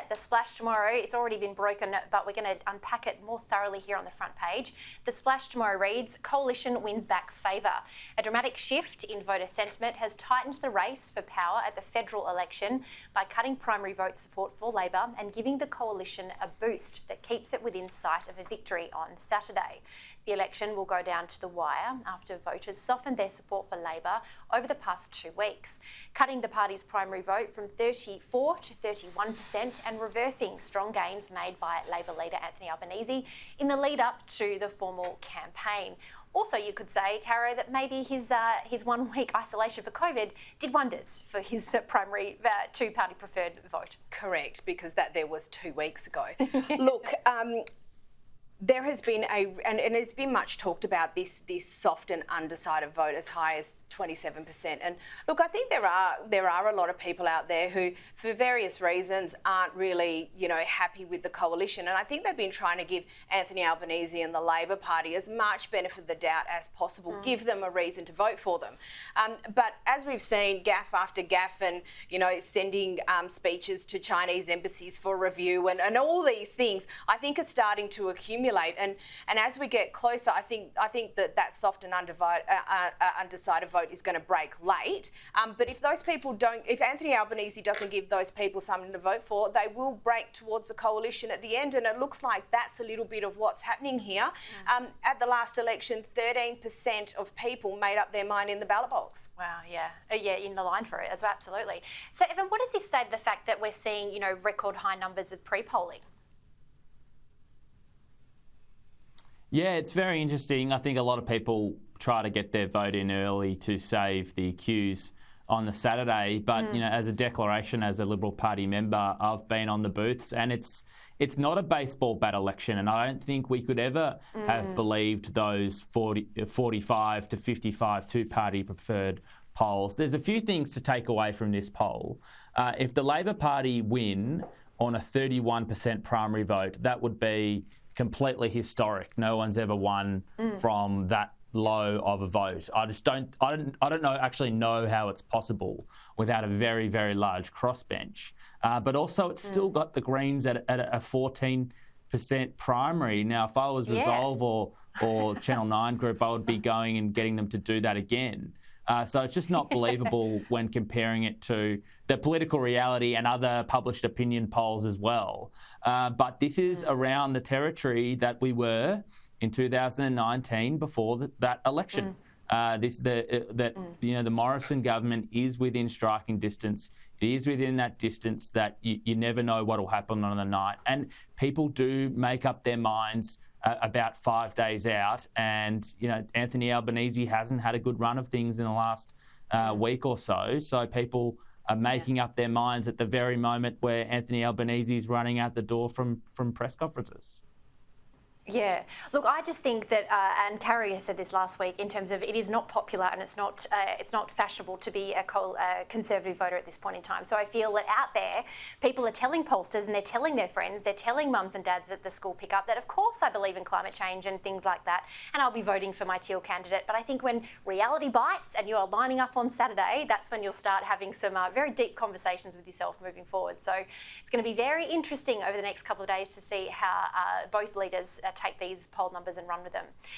the splash tomorrow. It's already been broken, but we're going to unpack it more thoroughly here on the front page. The splash tomorrow reads, Coalition wins back favour. A dramatic shift in voter sentiment has tightened the race for power at the federal election by cutting primary vote support for Labor and giving the Coalition a boost that keeps it within sight of a victory on Saturday. The election will go down to the wire after voters softened their support for Labor over the past 2 weeks, cutting the party's primary vote from 34 to 31% and reversing strong gains made by Labor leader Anthony Albanese in the lead up to the formal campaign. Also, you could say, Caro, that maybe his 1 week isolation for COVID did wonders for his primary two-party preferred vote. Correct, because that there was 2 weeks ago. Look, there has been and it's been much talked about this soft and undecided vote as high as 27%. And look, I think there are a lot of people out there who, for various reasons, aren't really, happy with the coalition. And I think they've been trying to give Anthony Albanese and the Labor Party as much benefit of the doubt as possible, give them a reason to vote for them. But as we've seen, gaffe after gaffe, and sending speeches to Chinese embassies for review, and all these things, I think are starting to accumulate. And as we get closer, I think that soft and undecided vote is going to break late. But if those people if Anthony Albanese doesn't give those people something to vote for, they will break towards the coalition at the end. And it looks like that's a little bit of what's happening here. At the last election, 13% of people made up their mind in the ballot box. Wow, yeah, in the line for it as well, absolutely. So, Evan, what does this say to the fact that we're seeing, record high numbers of pre-polling? Yeah, it's very interesting. I think a lot of people try to get their vote in early to save the queues on the Saturday. But, as a declaration, as a Liberal Party member, I've been on the booths, and it's not a baseball bat election. And I don't think we could ever have believed those 45 to 55 two-party preferred polls. There's a few things to take away from this poll. If the Labor Party win on a 31% primary vote, that would be completely historic. No one's ever won from that low of a vote. I don't know how it's possible without a very, very large crossbench. But also it's still got the Greens at a 14% primary. Now, if I was Resolve or Channel 9 Group, I would be going and getting them to do that again. So it's just not believable when comparing it to the political reality and other published opinion polls as well. But this is around the territory that we were in 2019 before that election. The Morrison government is within striking distance. It is within that distance that you never know what will happen on the night. And people do make up their minds about 5 days out. And, Anthony Albanese hasn't had a good run of things in the last week or so. So people are making up their minds at the very moment where Anthony Albanese is running out the door from press conferences. Yeah. Look, I just think that, and Carrie has said this last week, in terms of it is not popular and it's not fashionable to be a Conservative voter at this point in time. So I feel that out there, people are telling pollsters and they're telling their friends, they're telling mums and dads at the school pickup that, of course, I believe in climate change and things like that, and I'll be voting for my Teal candidate. But I think when reality bites and you are lining up on Saturday, that's when you'll start having some very deep conversations with yourself moving forward. So it's going to be very interesting over the next couple of days to see how both leaders take these poll numbers and run with them.